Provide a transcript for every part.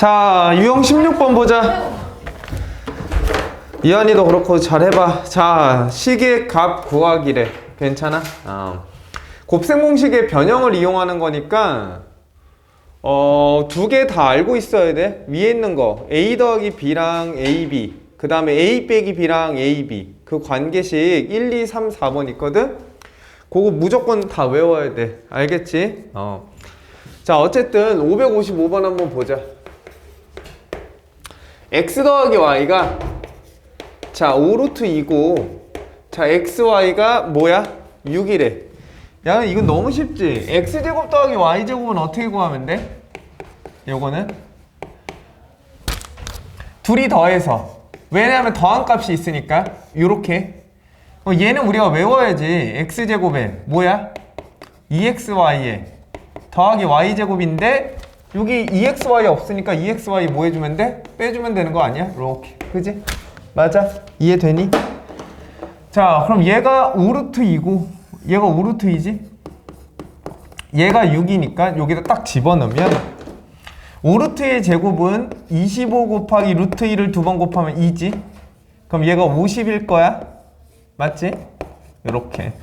자, 유형 16번 보자. 이한이도 그렇고 잘 해봐. 자, 식의 값 구하기래. 괜찮아? 곱셈공식의 변형을 이용하는 거니까 두 개 다 알고 있어야 돼. 위에 있는 거 a 더하기 b랑 ab, 그 다음에 a 빼기 b랑 ab, 그 관계식 1, 2, 3, 4번 있거든? 그거 무조건 다 외워야 돼. 알겠지? 자, 어쨌든 555번 한번 보자. x 더하기 y가 자 5루트 2고, 자 xy가 뭐야? 6이래. 야, 이건 너무 쉽지? x제곱 더하기 y제곱은 어떻게 구하면 돼? 요거는 둘이 더해서, 왜냐하면 더한 값이 있으니까 요렇게. 얘는 우리가 외워야지. x제곱에 뭐야? 2xy에 더하기 y제곱인데 여기 2xy 없으니까 2xy 뭐 해주면 돼? 빼주면 되는 거 아니야? 이렇게. 그지? 맞아? 이해되니? 자, 그럼 얘가 5루트 2고 얘가 5루트 2지? 얘가 6이니까 여기다 딱 집어넣으면 5루트 2의 제곱은 25 곱하기 루트 2를 두 번 곱하면 2지? 그럼 얘가 50일 거야? 맞지? 요렇게.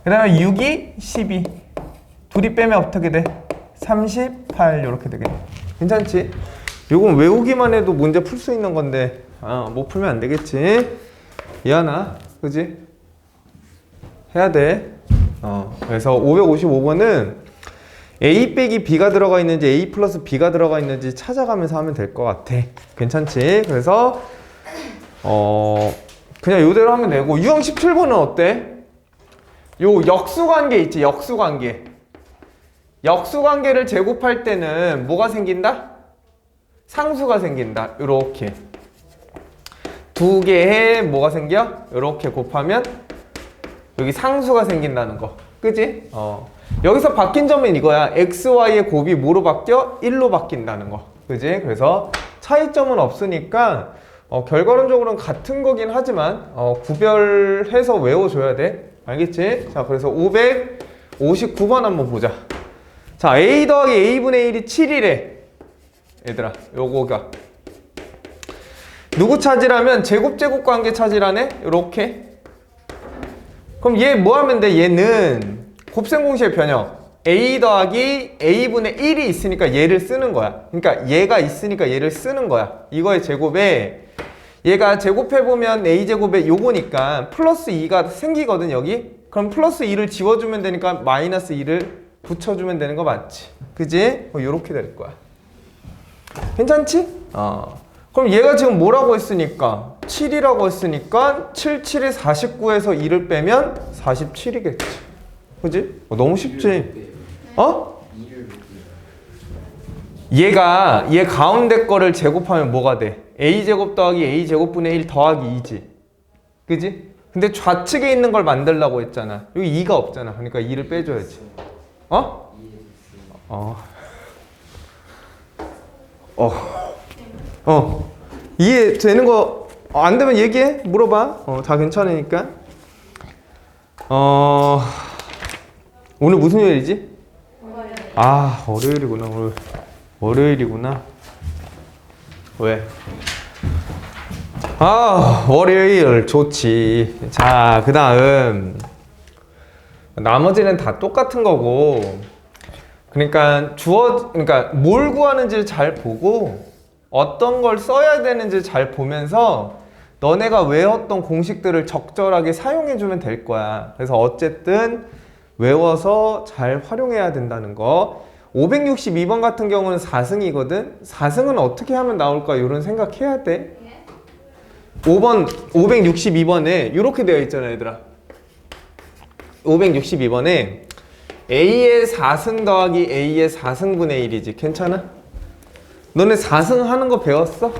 그 다음에 6이 12. 둘이 빼면 어떻게 돼? 38 요렇게 되겠네. 괜찮지? 요건 외우기만 해도 문제 풀 수 있는 건데 못 풀면 안 되겠지? 이하나, 그지? 해야 돼. 그래서 555번은 a 빼기 b가 들어가 있는지 a 플러스 b가 들어가 있는지 찾아가면서 하면 될 것 같아. 괜찮지? 그래서 그냥 요대로 하면 되고, 유형 17번은 어때? 요 역수관계 있지? 역수관계. 역수관계를 제곱할 때는 뭐가 생긴다? 상수가 생긴다. 요렇게 두 개의 뭐가 생겨? 요렇게 곱하면 여기 상수가 생긴다는 거. 그지? 여기서 바뀐 점은 이거야. xy의 곱이 뭐로 바뀌어? 1로 바뀐다는 거. 그지? 그래서 차이점은 없으니까 결과론적으로는 같은 거긴 하지만 구별해서 외워줘야 돼. 알겠지? 자, 그래서 559번 한번 보자. 자, a 더하기 a분의 1이 7이래. 얘들아, 요거가 누구 찾으라면 제곱 관계 찾으라네? 요렇게. 그럼 얘 뭐 하면 돼? 얘는 곱셈공식의 변형 a 더하기 a분의 1이 있으니까 얘를 쓰는 거야. 그러니까 얘가 있으니까 얘를 쓰는 거야. 이거의 제곱에 얘가 제곱해보면 a제곱에 요거니까 플러스 2가 생기거든 여기. 그럼 플러스 2를 지워주면 되니까 마이너스 2를 붙여주면 되는 거 맞지? 그지? 요렇게 될 거야. 괜찮지? 그럼 얘가 지금 뭐라고 했으니까 7이라고 했으니까 7, 7이 49에서 2를 빼면 47이겠지. 그지? 너무 쉽지? 얘 가운데 거를 제곱하면 뭐가 돼? a제곱 더하기 a제곱분의 1 더하기 2지. 그지? 근데 좌측에 있는 걸 만들려고 했잖아. 여기 2가 없잖아. 그러니까 2를 빼줘야지. 이해되는 거 안 되면 얘기해. 물어봐. 다 괜찮으니까. 오늘 무슨 요일이지? 월요일이구나. 오늘 월요일이구나. 왜? 월요일 좋지. 자, 그 다음 나머지는 다 똑같은 거고, 그러니까 그러니까 뭘 구하는지를 잘 보고 어떤 걸 써야 되는지 잘 보면서 너네가 외웠던 공식들을 적절하게 사용해주면 될 거야. 그래서 어쨌든 외워서 잘 활용해야 된다는 거. 562번 같은 경우는 4승이거든. 4승은 어떻게 하면 나올까? 이런 생각해야 돼. 562번에 이렇게 되어 있잖아, 얘들아. 562번에 a의 4승 더하기 a의 4승분의 1이지. 괜찮아? 너네 4승 하는 거 배웠어?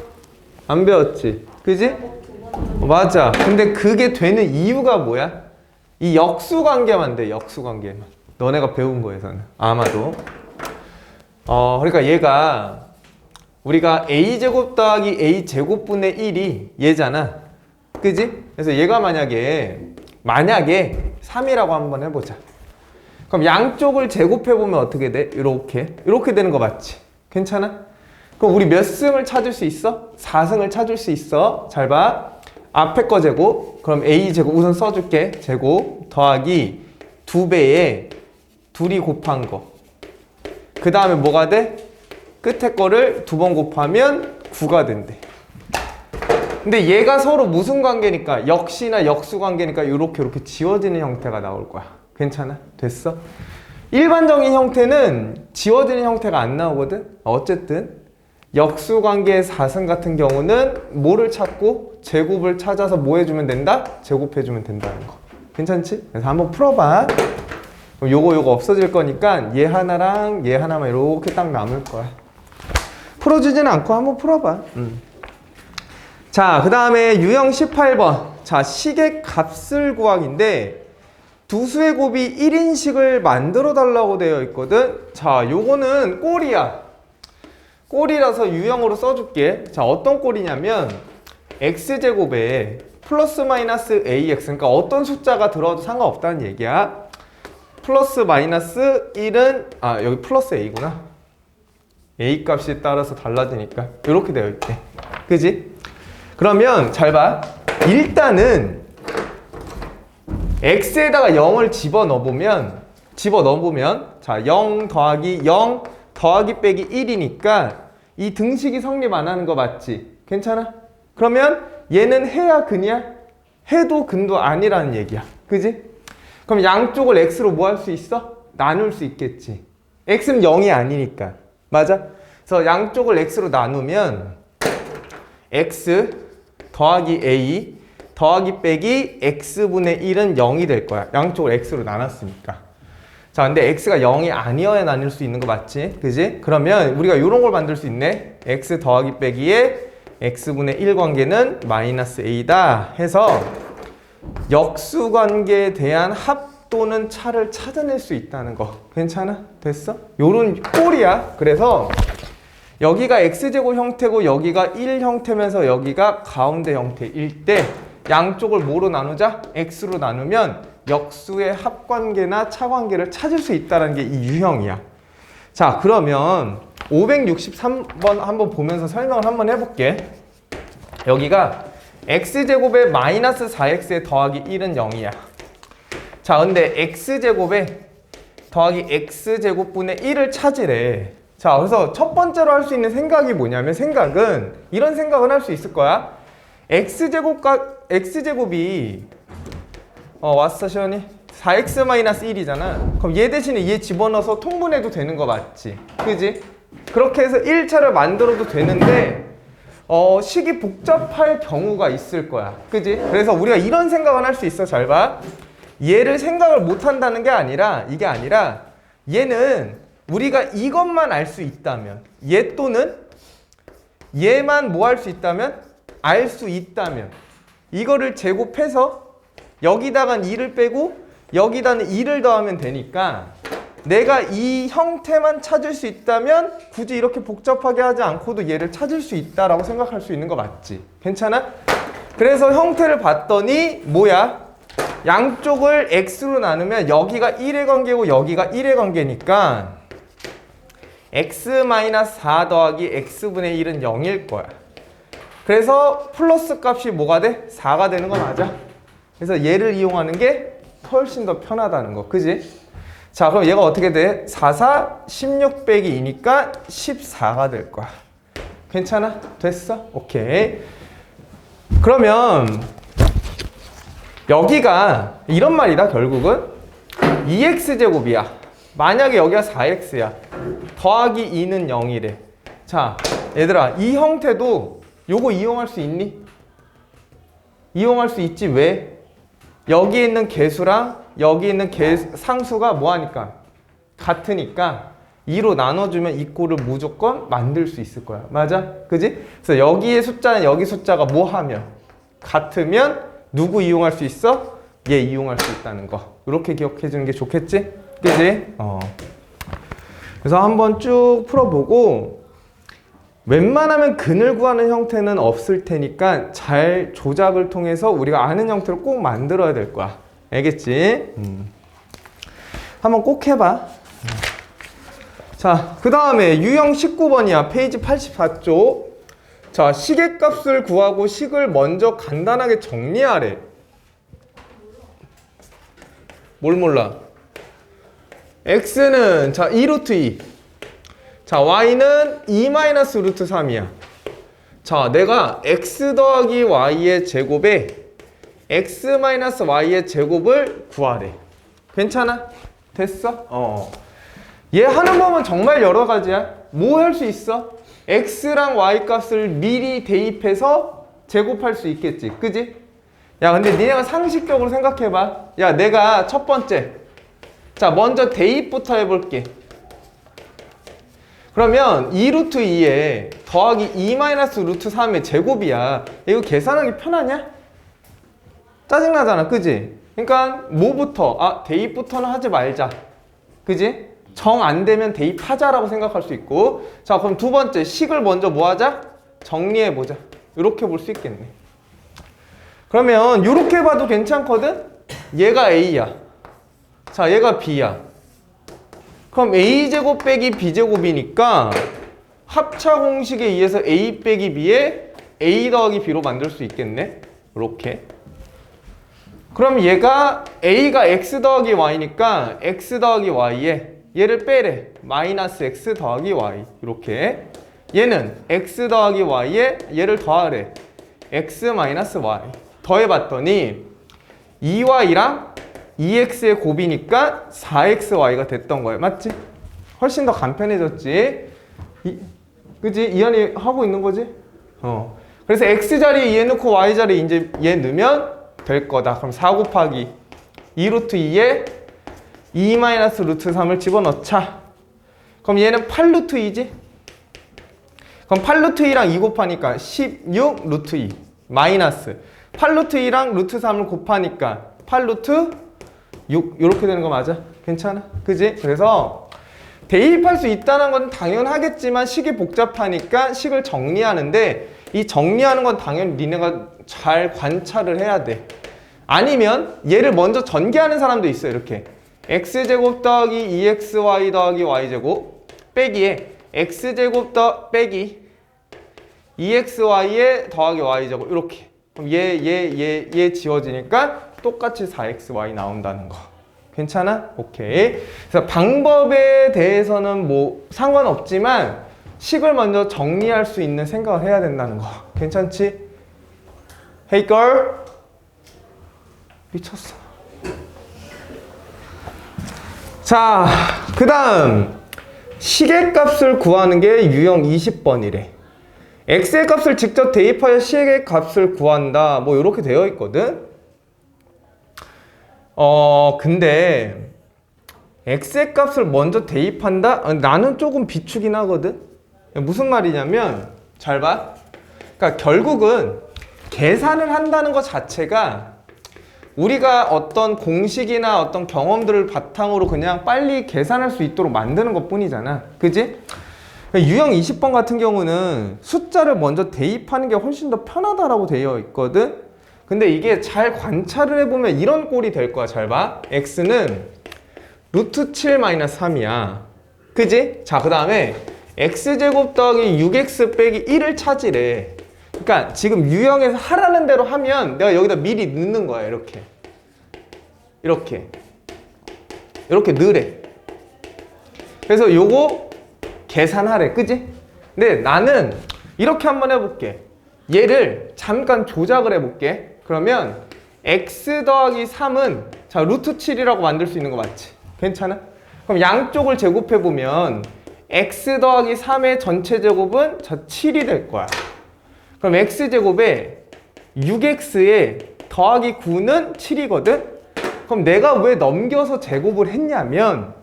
안 배웠지? 그지? 맞아. 근데 그게 되는 이유가 뭐야? 이 역수관계만 돼. 역수관계만. 너네가 배운 거에서는 아마도. 그러니까 얘가 우리가 a제곱 더하기 a제곱분의 1이 얘잖아. 그지? 그래서 얘가 만약에 3이라고 한번 해보자. 그럼 양쪽을 제곱해보면 어떻게 돼? 이렇게 되는 거 맞지? 괜찮아? 그럼 우리 몇 승을 찾을 수 있어? 4승을 찾을 수 있어. 잘 봐. 앞에 거 제곱, 그럼 A 제곱 우선 써줄게. 제곱 더하기 2배에 둘이 곱한 거. 그 다음에 뭐가 돼? 끝에 거를 2번 곱하면 9가 된대. 근데 얘가 서로 무슨 관계니까? 역시나 역수 관계니까 이렇게 지워지는 형태가 나올 거야. 괜찮아? 됐어? 일반적인 형태는 지워지는 형태가 안 나오거든? 어쨌든 역수 관계의 4승 같은 경우는 뭐를 찾고 제곱을 찾아서 뭐 해주면 된다? 제곱해주면 된다는 거. 괜찮지? 그래서 한번 풀어봐. 요거 없어질 거니까 얘 하나랑 얘 하나만 이렇게 딱 남을 거야. 풀어주지는 않고 한번 풀어봐. 자, 그 다음에 유형 18번. 자, 식의 값을 구하기인데 두 수의 곱이 1인식을 만들어 달라고 되어 있거든. 자, 요거는 꼴이야. 꼴이라서 유형으로 써줄게. 자, 어떤 꼴이냐면 x제곱에 플러스 마이너스 ax, 그러니까 어떤 숫자가 들어도 상관없다는 얘기야. 플러스 마이너스 1은 여기 플러스 a구나. a 값이 따라서 달라지니까 이렇게 되어 있대. 그지? 그러면 잘 봐. 일단은 x에다가 0을 집어넣어보면 자, 0 더하기 0 더하기 빼기 1이니까 이 등식이 성립 안 하는 거 맞지? 괜찮아? 그러면 얘는 해야 근이야? 해도 근도 아니라는 얘기야. 그지? 그럼 양쪽을 x로 뭐 할 수 있어? 나눌 수 있겠지. x는 0이 아니니까. 맞아? 그래서 양쪽을 x로 나누면 x 더하기 a 더하기 빼기 x분의 1은 0이 될 거야. 양쪽을 x로 나눴으니까. 자, 근데 x가 0이 아니어야 나눌 수 있는 거 맞지? 그지? 그러면 우리가 이런 걸 만들 수 있네. x 더하기 빼기에 x분의 1 관계는 마이너스 a다 해서 역수 관계에 대한 합 또는 차를 찾아낼 수 있다는 거. 괜찮아? 됐어? 요런 꼴이야. 그래서 여기가 x제곱 형태고 여기가 1 형태면서 여기가 가운데 형태일 때 양쪽을 뭐로 나누자? x로 나누면 역수의 합관계나 차관계를 찾을 수 있다는 게 이 유형이야. 자, 그러면 563번 한번 보면서 설명을 한번 해볼게. 여기가 x제곱에 마이너스 4x에 더하기 1은 0이야. 자, 근데 x제곱에 더하기 x제곱분의 1을 찾으래. 자, 그래서 첫 번째로 할 수 있는 생각이 뭐냐면 생각은 이런 생각은 할 수 있을 거야. x제곱이 왔어 시원이? 4x-1이잖아. 그럼 얘 대신에 얘 집어넣어서 통분해도 되는 거 맞지? 그지? 그렇게 해서 1차를 만들어도 되는데 식이 복잡할 경우가 있을 거야. 그지? 그래서 우리가 이런 생각은 할 수 있어. 잘 봐. 얘를 생각을 못 한다는 게 아니라 이게 아니라 얘는 우리가 이것만 알 수 있다면 얘 또는 얘만 뭐 할 수 있다면 알 수 있다면 이거를 제곱해서 여기다간 2를 빼고 여기다는 2를 더하면 되니까 내가 이 형태만 찾을 수 있다면 굳이 이렇게 복잡하게 하지 않고도 얘를 찾을 수 있다라고 생각할 수 있는 거 맞지? 괜찮아? 그래서 형태를 봤더니 뭐야? 양쪽을 x로 나누면 여기가 1의 관계고 여기가 1의 관계니까 x-4 더하기 x분의 1은 0일 거야. 그래서 플러스 값이 뭐가 돼? 4가 되는 거 맞아? 그래서 얘를 이용하는 게 훨씬 더 편하다는 거. 그지? 자, 그럼 얘가 어떻게 돼? 4, 4, 16 빼기 2니까 14가 될 거야. 괜찮아? 됐어? 오케이. 그러면 여기가 이런 말이다. 결국은 2x제곱이야. 만약에 여기가 4x야. 더하기 2는 0이래. 자, 얘들아, 이 형태도 요거 이용할 수 있니? 이용할 수 있지. 왜? 여기 있는 개수랑 여기 있는 상수가 뭐하니까? 같으니까 2로 나눠주면 이 꼴을 무조건 만들 수 있을 거야. 맞아? 그지? 그래서 여기의 숫자는 여기 숫자가 뭐 하면? 같으면 누구 이용할 수 있어? 얘 이용할 수 있다는 거. 이렇게 기억해 주는 게 좋겠지? 그지? 그래서 한번 쭉 풀어보고 웬만하면 근을 구하는 형태는 없을 테니까 잘 조작을 통해서 우리가 아는 형태를 꼭 만들어야 될 거야. 알겠지? 한번 꼭 해봐. 자, 그 다음에 유형 19번이야. 페이지 84쪽. 자, 식의 값을 구하고 식을 먼저 간단하게 정리하래. 뭘 몰라? x는 자 2루트 2. 자, y는 2 마이너스 루트 3이야. 자, 내가 x 더하기 y의 제곱에 x 마이너스 y의 제곱을 구하래. 괜찮아? 됐어? 얘 하는 법은 정말 여러 가지야. 뭐 할 수 있어? x랑 y 값을 미리 대입해서 제곱할 수 있겠지. 그지? 야, 근데 니네가 상식적으로 생각해봐. 야, 내가 첫 번째. 자, 먼저 대입부터 해볼게. 그러면 2루트 2에 더하기 2 마이너스 루트 3의 제곱이야. 이거 계산하기 편하냐? 짜증나잖아. 그지? 그러니까 뭐부터? 대입부터는 하지 말자. 그지? 정 안 되면 대입하자라고 생각할 수 있고. 자, 그럼 두 번째 식을 먼저 뭐 하자? 정리해보자. 이렇게 볼 수 있겠네. 그러면 이렇게 봐도 괜찮거든? 얘가 A야. 자, 얘가 B야. 그럼 A제곱 빼기 B제곱이니까 합차 공식에 의해서 A 빼기 B에 A 더하기 B로 만들 수 있겠네. 이렇게. 그럼 얘가 A가 X 더하기 Y니까 X 더하기 Y에 얘를 빼래. 마이너스 X 더하기 Y. 이렇게. 얘는 X 더하기 Y에 얘를 더하래. X 마이너스 Y. 더해봤더니 2Y랑 2X의 곱이니까 4XY가 됐던 거예요. 맞지? 훨씬 더 간편해졌지? 그지? 이한이 하고 있는 거지? 그래서 X 자리에 얘 넣고 Y 자리에 이제 얘 넣으면 될 거다. 그럼 4 곱하기 2루트 2에 2 마이너스 루트 3을 집어넣자. 그럼 얘는 8루트 2지? 그럼 8루트 2랑 2 곱하니까 16 루트 2 마이너스 8루트 2랑 루트 3을 곱하니까 8루트 6 이렇게 되는 거 맞아? 괜찮아? 그지? 그래서 대입할 수 있다는 건 당연하겠지만 식이 복잡하니까 식을 정리하는데 이 정리하는 건 당연히 니네가 잘 관찰을 해야 돼. 아니면 얘를 먼저 전개하는 사람도 있어. 이렇게 x제곱 더하기 2xy 더하기 y제곱 빼기에 x제곱 더 빼기 2xy에 더하기 y제곱 이렇게. 그럼 얘 지워지니까 똑같이 4xy 나온다는 거. 괜찮아? 오케이. 그래서 방법에 대해서는 뭐 상관없지만 식을 먼저 정리할 수 있는 생각을 해야 된다는 거. 괜찮지? Hey girl. 미쳤어. 자, 그 다음 식의 값을 구하는 게 유형 20번이래. x의 값을 직접 대입하여 식의 값을 구한다. 뭐 이렇게 되어 있거든. 근데 x의 값을 먼저 대입한다? 나는 조금 비추긴 하거든. 무슨 말이냐면 잘 봐. 그러니까 결국은 계산을 한다는 것 자체가 우리가 어떤 공식이나 어떤 경험들을 바탕으로 그냥 빨리 계산할 수 있도록 만드는 것 뿐이잖아. 그지? 유형 20번 같은 경우는 숫자를 먼저 대입하는 게 훨씬 더 편하다라고 되어 있거든. 근데 이게 잘 관찰을 해보면 이런 꼴이 될 거야. 잘 봐. x는 루트 7 마이너스 3이야. 그지? 자, 그 다음에 x제곱 더하기 6x 빼기 1을 찾으래. 그러니까 지금 유형에서 하라는 대로 하면 내가 여기다 미리 넣는 거야. 이렇게 넣으래. 그래서 요거 계산하래. 그지? 근데 나는 이렇게 한번 해볼게. 얘를 잠깐 조작을 해볼게. 그러면 x 더하기 3은 자 루트 7이라고 만들 수 있는 거 맞지? 괜찮아? 그럼 양쪽을 제곱해보면 x 더하기 3의 전체 제곱은 저 7이 될 거야. 그럼 x제곱에 6x에 더하기 9는 7이거든? 그럼 내가 왜 넘겨서 제곱을 했냐면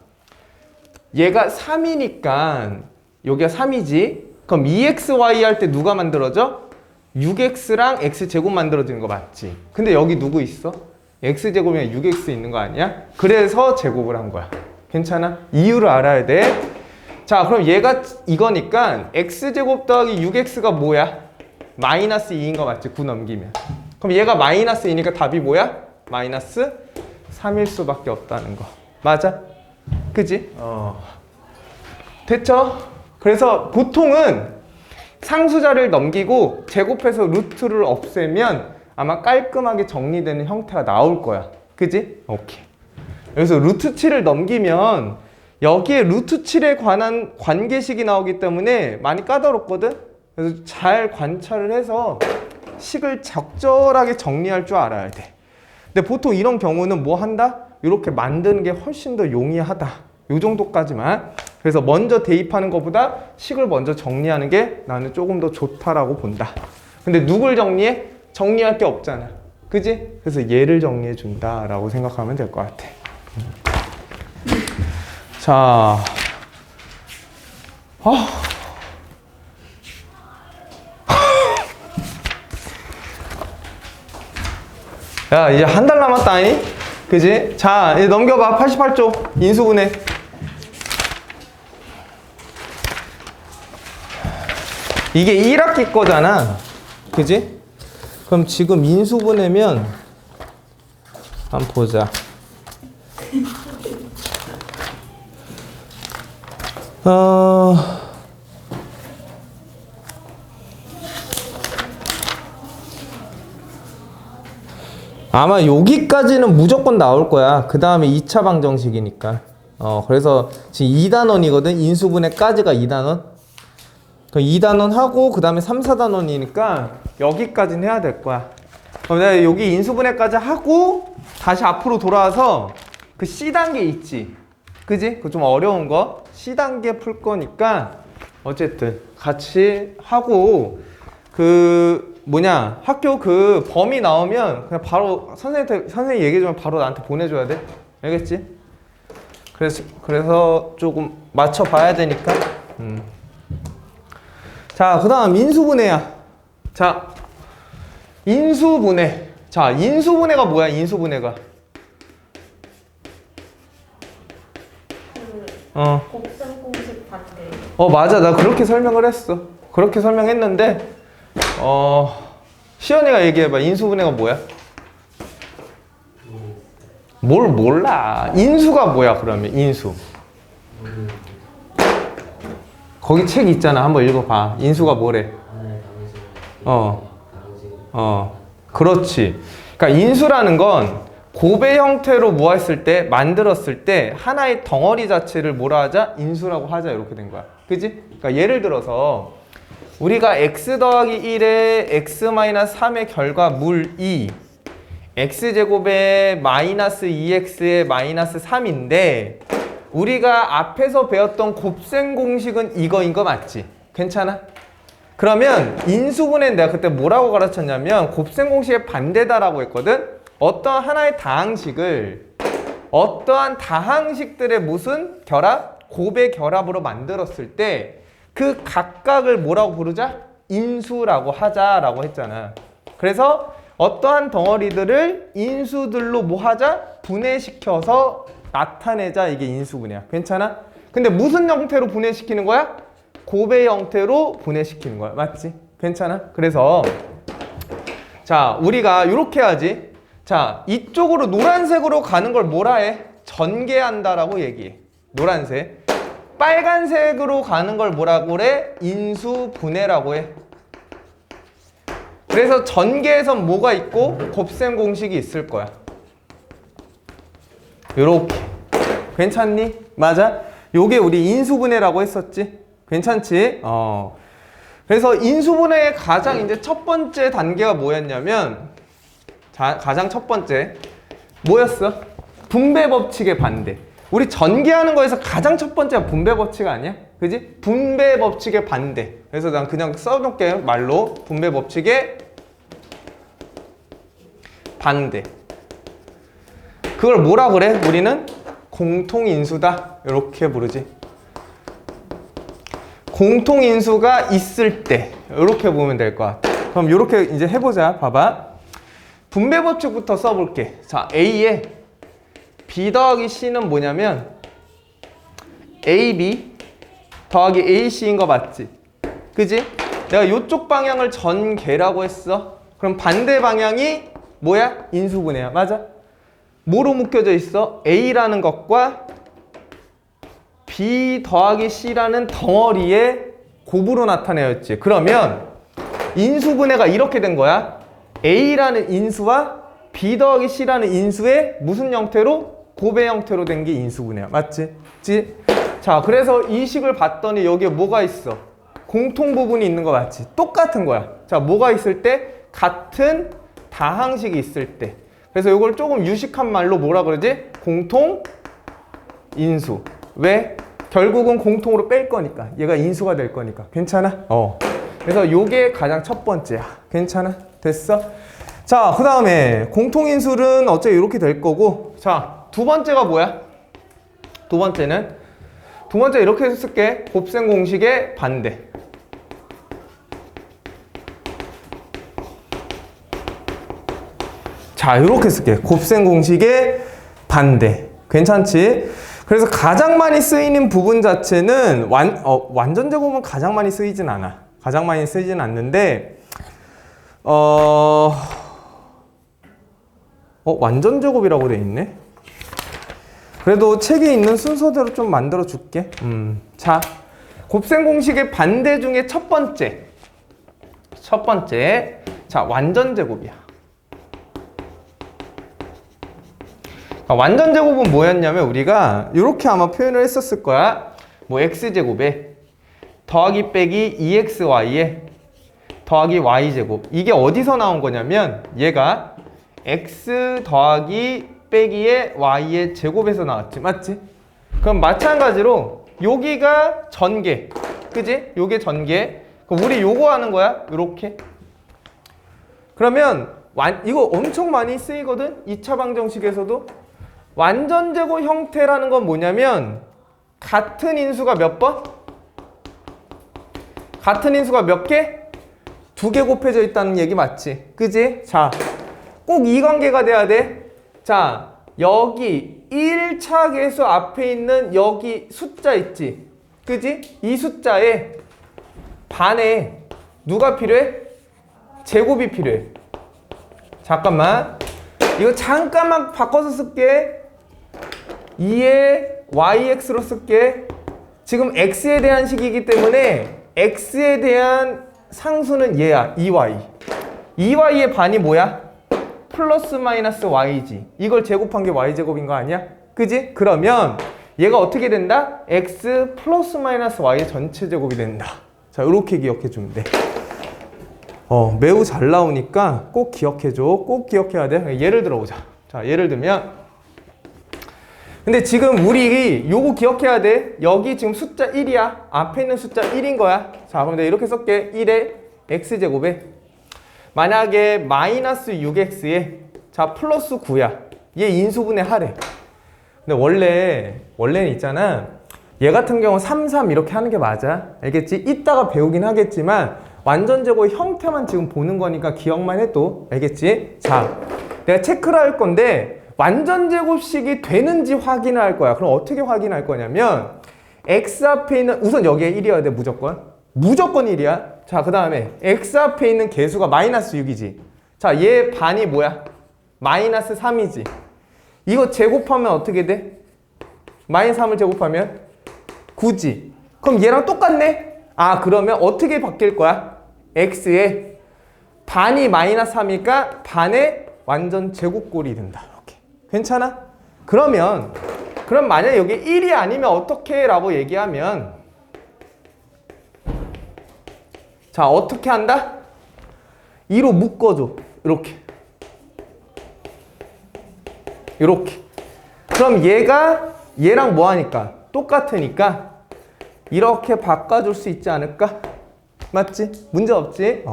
얘가 3이니까 여기가 3이지? 그럼 2xy 할 때 누가 만들어져? 6x랑 x제곱 만들어지는 거 맞지? 근데 여기 누구 있어? x제곱이면 6x 있는 거 아니야? 그래서 제곱을 한 거야. 괜찮아? 이유를 알아야 돼. 자, 그럼 얘가 이거니까 x제곱 더하기 6x가 뭐야? 마이너스 2인 거 맞지? 9 넘기면. 그럼 얘가 마이너스 2니까 답이 뭐야? 마이너스 3일 수밖에 없다는 거. 맞아? 그지? 됐죠? 그래서 보통은 상수자를 넘기고 제곱해서 루트를 없애면 아마 깔끔하게 정리되는 형태가 나올 거야. 그지? 오케이. 그래서 루트 7을 넘기면 여기에 루트 7에 관한 관계식이 나오기 때문에 많이 까다롭거든? 그래서 잘 관찰을 해서 식을 적절하게 정리할 줄 알아야 돼. 근데 보통 이런 경우는 뭐 한다? 이렇게 만드는 게 훨씬 더 용이하다. 요 정도까지만. 그래서 먼저 대입하는 것보다 식을 먼저 정리하는 게 나는 조금 더 좋다라고 본다. 근데 누굴 정리해? 정리할 게 없잖아. 그지? 그래서 얘를 정리해 준다라고 생각하면 될 것 같아. 자, 야, 이제 한 달 남았다니? 그지? 자, 이제 넘겨봐. 88쪽 인수분해. 이게 1학기 거잖아. 그지? 그럼 지금 인수분해면 한번 보자. 아마 여기까지는 무조건 나올 거야. 그 다음에 2차 방정식이니까. 그래서 지금 2단원이거든. 인수분해까지가 2단원. 그럼 2단원 하고 그 다음에 3, 4단원이니까 여기까지는 해야 될 거야. 그럼 내가 여기 인수분해까지 하고 다시 앞으로 돌아와서 그 C단계 있지. 그지? 그 좀 어려운 거 C단계 풀 거니까 어쨌든 같이 하고 학교 그 범위 나오면 그냥 바로 선생님 얘기해주면 바로 나한테 보내줘야 돼. 알겠지? 그래서 조금 맞춰봐야 되니까. 자, 그 다음 인수분해야. 자, 인수분해. 자, 인수분해가 뭐야? 인수분해가. 곱셈 공식 반대. 맞아. 나 그렇게 설명을 했어. 그렇게 설명했는데 시연이가 얘기해봐. 인수분해가 뭐야? 뭘 몰라. 인수가 뭐야 그러면? 인수. 거기 책 있잖아. 한번 읽어봐. 인수가 뭐래? 그렇지. 그러니까 인수라는 건 곱의 형태로 뭐 했을 때, 만들었을 때 하나의 덩어리 자체를 뭐라 하자? 인수라고 하자. 이렇게 된 거야. 그지? 그러니까 예를 들어서 우리가 x 더하기 1에 x-3의 결과물 2, x제곱에 마이너스 2x에 마이너스 3인데 우리가 앞에서 배웠던 곱셈 공식은 이거인 거 맞지? 괜찮아? 그러면 인수분해는 내가 그때 뭐라고 가르쳤냐면 곱셈 공식의 반대다라고 했거든? 어떠한 하나의 다항식을 어떠한 다항식들의 무슨 결합? 곱의 결합으로 만들었을 때 그 각각을 뭐라고 부르자? 인수라고 하자라고 했잖아. 그래서 어떠한 덩어리들을 인수들로 뭐 하자? 분해시켜서 나타내자. 이게 인수분해야. 괜찮아? 근데 무슨 형태로 분해시키는 거야? 곱의 형태로 분해시키는 거야. 맞지? 괜찮아? 그래서 자, 우리가 이렇게 하지. 자, 이쪽으로 노란색으로 가는 걸 뭐라 해? 전개한다라고 얘기해. 노란색. 빨간색으로 가는 걸 뭐라고 그래? 인수분해라고 해. 그래서 전개에선 뭐가 있고 곱셈 공식이 있을 거야. 요렇게. 괜찮니? 맞아? 요게 우리 인수분해라고 했었지? 괜찮지? 그래서 인수분해의 가장 이제 첫 번째 단계가 뭐였냐면 가장 첫 번째 뭐였어? 분배 법칙의 반대. 우리 전개하는 거에서 가장 첫 번째가 분배 법칙 아니야? 그지? 분배 법칙의 반대. 그래서 난 그냥 써놓을게. 말로 분배 법칙의 반대. 그걸 뭐라 그래? 우리는 공통인수다. 이렇게 부르지. 공통인수가 있을 때 이렇게 보면 될 것 같아. 그럼 이렇게 이제 해보자. 봐봐. 분배 법칙부터 써볼게. 자, A에 B 더하기 C는 뭐냐면 AB 더하기 AC인 거 맞지? 그지? 내가 이쪽 방향을 전개라고 했어. 그럼 반대 방향이 뭐야? 인수분해야. 맞아? 뭐로 묶여져 있어? A라는 것과 B 더하기 C라는 덩어리의 곱으로 나타내었지. 그러면 인수분해가 이렇게 된 거야. A라는 인수와 B 더하기 C라는 인수의 무슨 형태로? 곱의 형태로 된 게 인수분해야. 맞지? 자, 그래서 이 식을 봤더니 여기에 뭐가 있어? 공통 부분이 있는 거 맞지? 똑같은 거야. 자, 뭐가 있을 때? 같은 다항식이 있을 때. 그래서 이걸 조금 유식한 말로 뭐라 그러지? 공통 인수. 왜? 결국은 공통으로 뺄 거니까. 얘가 인수가 될 거니까. 괜찮아? 그래서 요게 가장 첫 번째야. 괜찮아? 됐어? 자, 그 다음에 공통인수는 어차피 이렇게 될 거고. 자, 두 번째가 뭐야? 두 번째 이렇게 해서 쓸게. 곱셈 공식의 반대. 자, 이렇게 쓸게. 곱셈 공식의 반대. 괜찮지? 그래서 가장 많이 쓰이는 부분 자체는 완전 제곱은 가장 많이 쓰이진 않아. 가장 많이 쓰이진 않는데 완전 제곱이라고 돼 있네. 그래도 책에 있는 순서대로 좀 만들어 줄게. 자, 곱셈 공식의 반대 중에 첫 번째. 자, 완전 제곱이야. 완전 제곱은 뭐였냐면 우리가 이렇게 아마 표현을 했었을 거야. 뭐 x제곱에 더하기 빼기 2xy에 더하기 y제곱. 이게 어디서 나온 거냐면 얘가 x 더하기 빼기의 y의 제곱에서 나왔지. 맞지? 그럼 마찬가지로 여기가 전개. 그지? 요게 전개. 그럼 우리 요거 하는 거야. 요렇게. 그러면 이거 엄청 많이 쓰이거든. 2차 방정식에서도. 완전 제곱 형태라는 건 뭐냐면 같은 인수가 몇 번? 같은 인수가 몇 개? 2개 곱해져 있다는 얘기 맞지? 그지? 자, 꼭 이 관계가 돼야 돼. 자, 여기 1차 계수 앞에 있는 여기 숫자 있지? 그지? 이 숫자에 반에 누가 필요해? 제곱이 필요해. 잠깐만. 이거 잠깐만 바꿔서 쓸게. 2의 yx로 쓸게. 지금 x에 대한 식이기 때문에 x에 대한 상수는 얘야. 2y. 2y의 반이 뭐야? 플러스 마이너스 y지. 이걸 제곱한 게 y제곱인 거 아니야? 그지? 그러면 얘가 어떻게 된다? x 플러스 마이너스 y의 전체 제곱이 된다. 자, 이렇게 기억해 주면 돼. 매우 잘 나오니까 꼭 기억해 줘. 꼭 기억해야 돼. 예를 들어보자. 자, 예를 들면 근데 지금 우리 요거 기억해야 돼. 여기 지금 숫자 1이야. 앞에 있는 숫자 1인 거야. 자, 그럼 내가 이렇게 쓸게. 1의 x제곱에 만약에 마이너스 6x에 자 플러스 9야. 얘 인수분해 하래. 근데 원래는 있잖아. 얘 같은 경우 3, 3 이렇게 하는 게 맞아. 알겠지? 이따가 배우긴 하겠지만 완전 제곱 형태만 지금 보는 거니까 기억만 해도 알겠지? 자, 내가 체크를 할 건데 완전 제곱식이 되는지 확인을 할 거야. 그럼 어떻게 확인할 거냐면 x 앞에 있는 우선 여기에 1이어야 돼. 무조건 1이야. 자, 그 다음에 x 앞에 있는 개수가 마이너스 6이지. 자, 얘 반이 뭐야? 마이너스 3이지. 이거 제곱하면 어떻게 돼? 마이너스 3을 제곱하면 9지. 그럼 얘랑 똑같네? 아, 그러면 어떻게 바뀔 거야? x에 반이 마이너스 3이니까 반의 완전 제곱꼴이 된다. 이렇게. 괜찮아? 그럼 만약에 여기 1이 아니면 어떻게? 라고 얘기하면 자, 어떻게 한다? 2로 묶어줘. 이렇게. 그럼 얘랑 뭐 하니까? 똑같으니까 이렇게 바꿔줄 수 있지 않을까? 맞지? 문제 없지?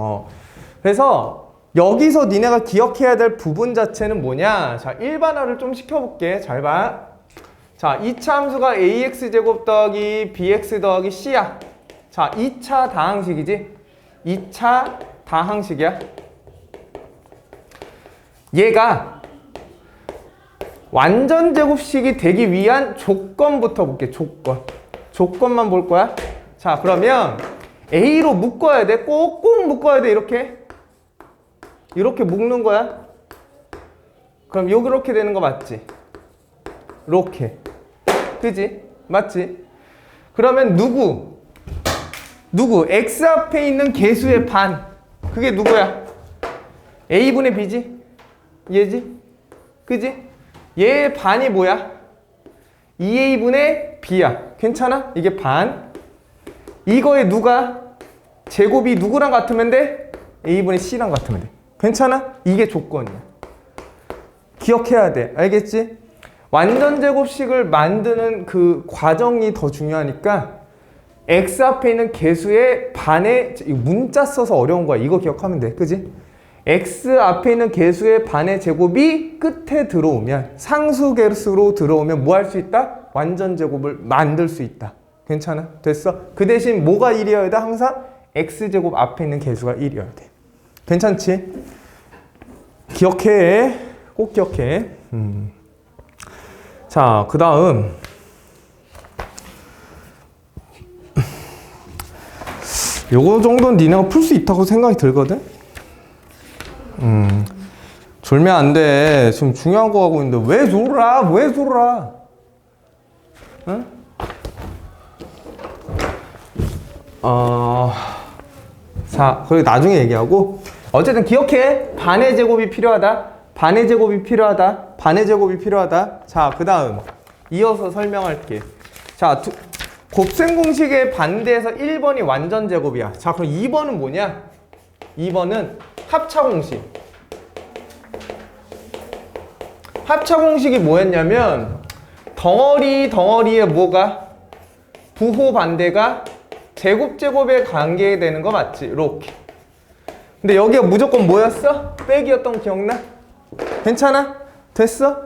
그래서 여기서 니네가 기억해야 될 부분 자체는 뭐냐? 자, 일반화를 좀 시켜볼게. 잘 봐. 자, 2차 함수가 ax제곱 더하기 bx 더하기 c야. 자, 2차 다항식이지? 2차 다항식이야. 얘가 완전 제곱식이 되기 위한 조건부터 볼게. 조건만 볼 거야. 자, 그러면 A로 묶어야 돼. 꼭꼭 묶어야 돼. 이렇게 묶는 거야. 그럼 이렇게 되는 거 맞지? 이렇게. 그지? 맞지? 그러면 누구 x 앞에 있는 개수의 반, 그게 누구야? a분의 b지? 얘지? 그지? 얘의 반이 뭐야? 2a분의 b야. 괜찮아? 이게 반. 이거에 누가 제곱이 누구랑 같으면 돼? a분의 c랑 같으면 돼. 괜찮아? 이게 조건이야. 기억해야 돼. 알겠지? 완전 제곱식을 만드는 그 과정이 더 중요하니까 x 앞에 있는 개수의 반의, 문자 써서 어려운 거야. 이거 기억하면 돼. 그지? x 앞에 있는 개수의 반의 제곱이 끝에 들어오면, 상수 개수로 들어오면 뭐 할 수 있다? 완전 제곱을 만들 수 있다. 괜찮아? 됐어? 그 대신 뭐가 1이어야 돼? 항상 x제곱 앞에 있는 개수가 1이어야 돼. 괜찮지? 기억해. 꼭 기억해. 자, 그 다음 요거 정도는 니네가 풀 수 있다고 생각이 들거든? 졸면 안 돼. 지금 중요한 거 하고 있는데 왜 졸아? 왜 졸아? 응? 자, 그리고 나중에 얘기하고, 어쨌든 기억해. 반의 제곱이 필요하다. 반의 제곱이 필요하다. 반의 제곱이 필요하다. 자, 그 다음 이어서 설명할게. 자, 곱셈 공식에 반대해서 1번이 완전 제곱이야. 자, 그럼 2번은 뭐냐? 2번은 합차 공식. 합차 공식이 뭐였냐면 덩어리에 뭐가? 부호 반대가 제곱에 관계되는 거 맞지? 이렇게. 근데 여기가 무조건 뭐였어? 빼기였던 거 기억나? 괜찮아? 됐어?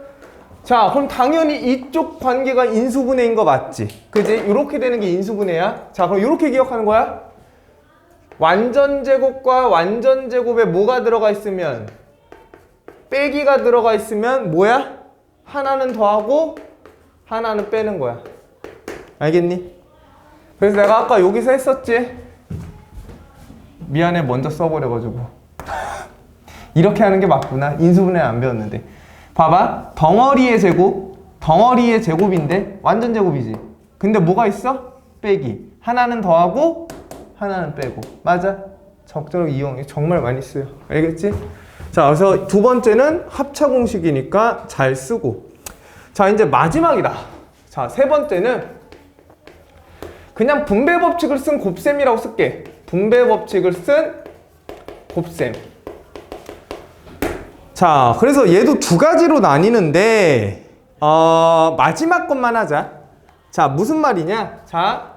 자, 그럼 당연히 이쪽 관계가 인수분해인 거 맞지? 그지? 이렇게 되는 게 인수분해야. 자, 그럼 이렇게 기억하는 거야? 완전 제곱과 완전 제곱에 뭐가 들어가 있으면, 빼기가 들어가 있으면 뭐야? 하나는 더하고 하나는 빼는 거야. 알겠니? 그래서 내가 아까 여기서 했었지? 미안해, 먼저 써버려가지고. 이렇게 하는 게 맞구나. 인수분해 안 배웠는데. 봐봐. 덩어리의 제곱인데 완전 제곱이지. 근데 뭐가 있어? 빼기. 하나는 더하고 하나는 빼고. 맞아? 적절하게 이용해. 정말 많이 써요. 알겠지? 자, 그래서 두 번째는 합차 공식이니까 잘 쓰고. 자, 이제 마지막이다. 자, 세 번째는 그냥 분배 법칙을 쓴 곱셈이라고 쓸게. 분배 법칙을 쓴 곱셈. 자, 그래서 얘도 두 가지로 나뉘는데 마지막 것만 하자. 자, 무슨 말이냐? 자,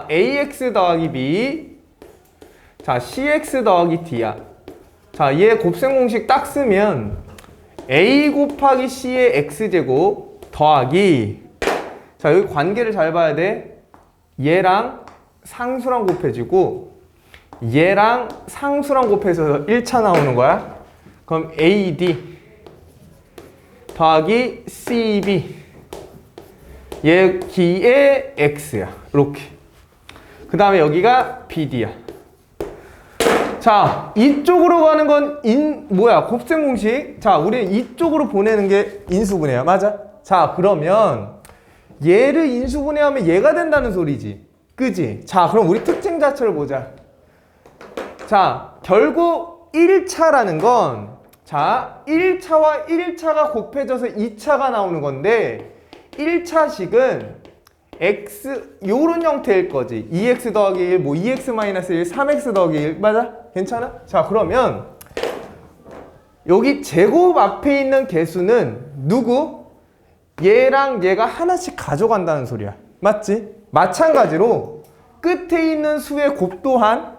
ax 더하기 b, 자, cx 더하기 d야. 자, 얘 곱셈 공식 딱 쓰면 a 곱하기 c의 x제곱 더하기, 자, 여기 관계를 잘 봐야 돼. 얘랑 상수랑 곱해지고 얘랑 상수랑 곱해서 1차 나오는 거야. 그럼 AD 더하기 CB, 얘 기의 X야. 이렇게. 그 다음에 여기가 BD야. 자, 이쪽으로 가는 건 곱셈 공식. 자, 우리는 이쪽으로 보내는 게 인수분해야. 맞아? 자, 그러면 얘를 인수분해하면 얘가 된다는 소리지. 그지? 자, 그럼 우리 특징 자체를 보자. 자, 결국 1차라는 건, 자, 1차와 1차가 곱해져서 2차가 나오는 건데, 1차식은 x, 요런 형태일 거지. 2x 더하기 1, 뭐 2x 마이너스 1, 3x 더하기 1. 맞아? 괜찮아? 자, 그러면 여기 제곱 앞에 있는 개수는 누구? 얘랑 얘가 하나씩 가져간다는 소리야. 맞지? 마찬가지로 끝에 있는 수의 곱 또한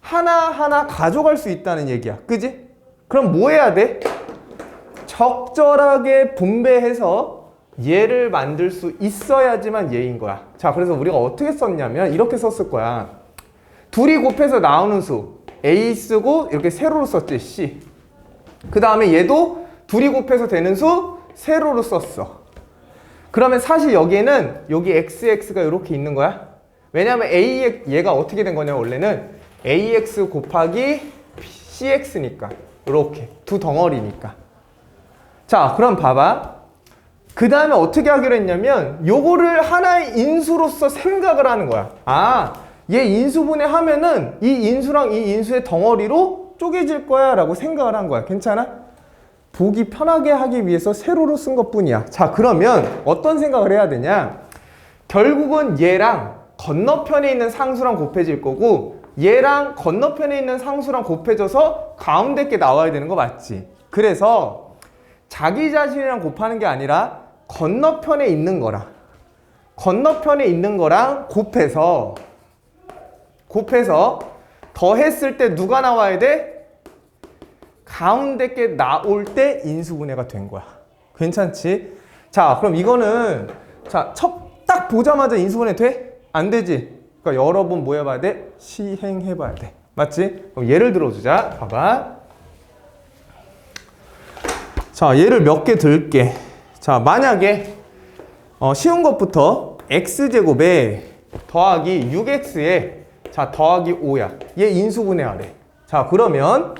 하나하나 가져갈 수 있다는 얘기야. 그지? 그럼 뭐 해야 돼? 적절하게 분배해서 얘를 만들 수 있어야지만 얘인 거야. 자, 그래서 우리가 어떻게 썼냐면 이렇게 썼을 거야. 둘이 곱해서 나오는 수 A 쓰고 이렇게 세로로 썼지, C. 그 다음에 얘도 둘이 곱해서 되는 수 세로로 썼어. 그러면 사실 여기에는 여기 XX가 이렇게 있는 거야. 왜냐면 얘가 어떻게 된 거냐, 원래는 AX 곱하기 CX니까. 이렇게 두 덩어리니까. 자, 그럼 봐봐. 그 다음에 어떻게 하기로 했냐면 요거를 하나의 인수로서 생각을 하는 거야. 아, 얘 인수분해 하면은 이 인수랑 이 인수의 덩어리로 쪼개질 거야 라고 생각을 한 거야. 괜찮아? 보기 편하게 하기 위해서 세로로 쓴 것뿐이야. 자, 그러면 어떤 생각을 해야 되냐? 결국은 얘랑 건너편에 있는 상수랑 곱해질 거고 얘랑 건너편에 있는 상수랑 곱해져서 가운데 게 나와야 되는 거 맞지? 그래서 자기 자신이랑 곱하는 게 아니라 건너편에 있는 거랑 곱해서 더했을 때 누가 나와야 돼? 가운데 게 나올 때 인수분해가 된 거야. 괜찮지? 자, 그럼 이거는 자, 딱 보자마자 인수분해 돼? 안 되지? 그러니까 여러 번 뭐 해봐야 돼? 시행해봐야 돼. 맞지? 그럼 예를 들어주자. 봐봐. 자, 예를 몇 개 들게. 자, 만약에 쉬운 것부터 x제곱에 더하기 6x에 자 더하기 5야. 얘 인수분해하래. 자, 그러면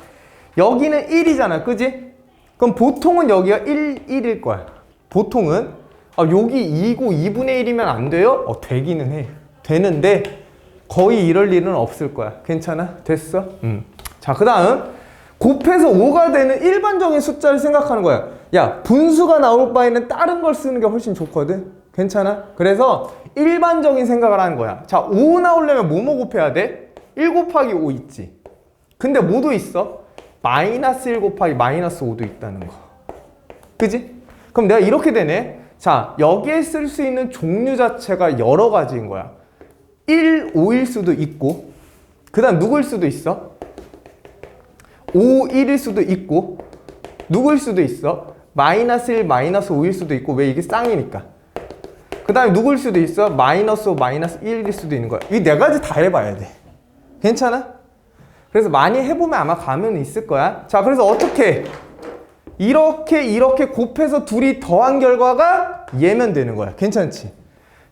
여기는 1이잖아. 그지? 그럼 보통은 여기가 1일 거야. 보통은 여기 2고 2분의 1이면 안 돼요? 되기는 해. 되는데 거의 이럴 일은 없을 거야. 괜찮아? 됐어? 자, 그 다음 곱해서 5가 되는 일반적인 숫자를 생각하는 거야. 야, 분수가 나올 바에는 다른 걸 쓰는 게 훨씬 좋거든. 괜찮아? 그래서 일반적인 생각을 하는 거야. 자, 5 나오려면 뭐뭐 곱해야 돼? 1 곱하기 5 있지. 근데 뭐도 있어? 마이너스 1 곱하기 마이너스 5도 있다는 거. 그지? 그럼 내가 이렇게 되네. 자, 여기에 쓸 수 있는 종류 자체가 여러 가지인 거야. 1, 5일 수도 있고, 그 다음 누구일 수도 있어? 5, 1일 수도 있고, 누구일 수도 있어? 마이너스 1, 마이너스 5일 수도 있고, 왜 이게 쌍이니까. 그 다음에 누구일 수도 있어? 마이너스 5, 마이너스 1일 수도 있는 거야. 이 네 가지 다 해봐야 돼. 괜찮아? 그래서 많이 해보면 아마 감은 있을 거야. 자, 그래서 어떻게? 이렇게 곱해서 둘이 더한 결과가 얘면 되는 거야. 괜찮지?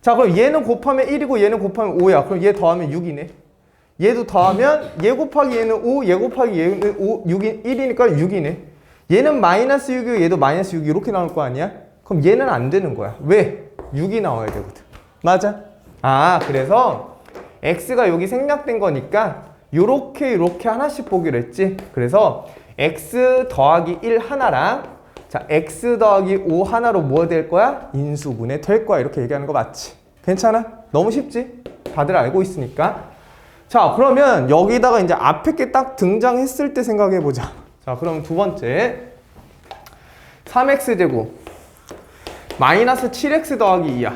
자, 그럼 얘는 곱하면 1이고 얘는 곱하면 5야. 그럼 얘 더하면 6이네. 얘도 더하면 얘 곱하기 얘는 5, 얘 곱하기 얘는 5, 6이 1이니까 6이네. 얘는 마이너스 6이고 얘도 마이너스 6이 이렇게 나올 거 아니야? 그럼 얘는 안 되는 거야. 왜? 6이 나와야 되거든. 맞아? 아, 그래서 x가 여기 생략된 거니까 요렇게 하나씩 보기로 했지. 그래서 x 더하기 1 하나랑 자 x 더하기 5 하나로 뭐 될 거야? 인수분해 될 거야. 이렇게 얘기하는 거 맞지? 괜찮아? 너무 쉽지? 다들 알고 있으니까. 자, 그러면 여기다가 이제 앞에 게 딱 등장했을 때 생각해 보자. 자, 그럼 두 번째 3x제곱 마이너스 7x 더하기 2야.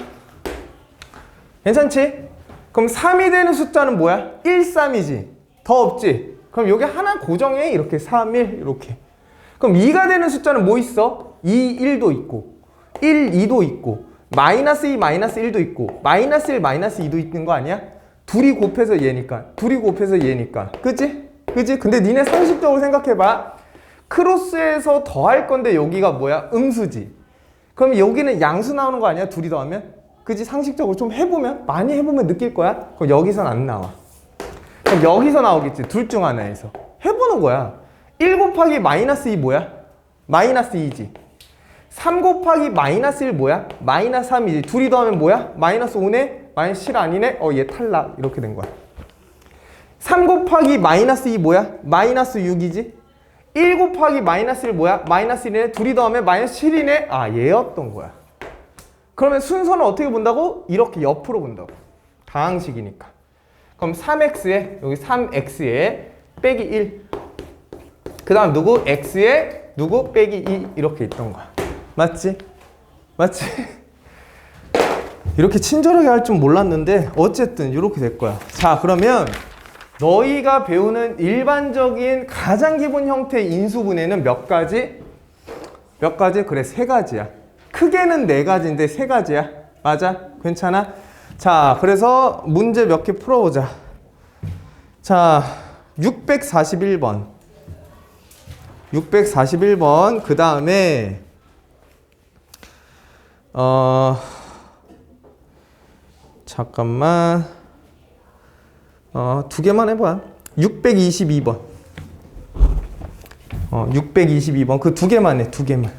괜찮지? 그럼 3이 되는 숫자는 뭐야? 1, 3이지. 더 없지? 그럼 여기 하나 고정해. 이렇게 3, 1 이렇게. 그럼 2가 되는 숫자는 뭐 있어? 2, 1도 있고 1, 2도 있고 마이너스 2, 마이너스 1도 있고 마이너스 1, 마이너스 2도 있는 거 아니야? 둘이 곱해서 얘니까. 둘이 곱해서 얘니까. 그치? 그치? 근데 니네 상식적으로 생각해봐. 크로스에서 더할 건데 여기가 뭐야? 음수지. 그럼 여기는 양수 나오는 거 아니야? 둘이 더하면? 그치? 상식적으로 좀 해보면? 많이 해보면 느낄 거야? 그럼 여기선 안 나와. 그럼 여기서 나오겠지. 둘 중 하나에서. 해보는 거야. 1 곱하기 마이너스 2 뭐야? 마이너스 2지. 3 곱하기 마이너스 1 뭐야? 마이너스 3이지. 둘이 더하면 뭐야? 마이너스 5네? 마이너스 7 아니네? 얘 탈락. 이렇게 된 거야. 3 곱하기 마이너스 2 뭐야? 마이너스 6이지. 1 곱하기 마이너스 1 뭐야? 마이너스 1이네. 둘이 더하면 마이너스 7이네. 아, 얘였던 거야. 그러면 순서는 어떻게 본다고? 이렇게 옆으로 본다고. 다항식이니까. 그럼 3x에 여기 3x에 빼기 1. 그 다음 누구? x에 누구? 빼기 2 이렇게 있던 거야. 맞지? 맞지? 이렇게 친절하게 할 줄 몰랐는데 어쨌든 이렇게 될 거야. 자, 그러면 너희가 배우는 일반적인 가장 기본 형태의 인수분해는 몇 가지? 몇 가지? 그래, 세 가지야. 크게는 네 가지인데 세 가지야. 맞아? 괜찮아? 자, 그래서 문제 몇 개 풀어보자. 자, 641번. 641번. 그 다음에 잠깐만. 두 개만 해봐. 622번. 622번. 그 두 개만 해. 두 개만.